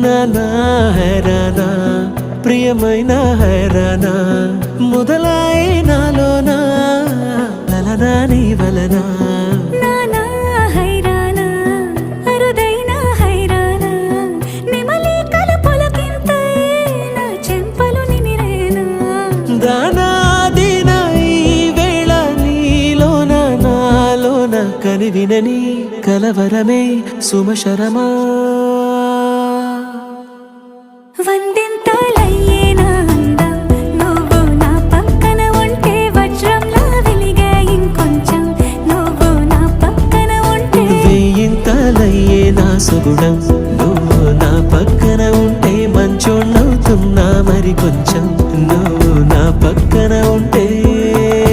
నానా హైరానా ప్రియమైన హైరానా మొదలాయి నాలోనా లలనా నీ వలనా నానా హైరానా అరుదైన హైరానా నిమలి కలుపులకింతై నా చెంపలు నిమిరేనా దానా దీనా ఈ వేళ నీలోన నాలోన కనివినని కలవరమే సుమశరమా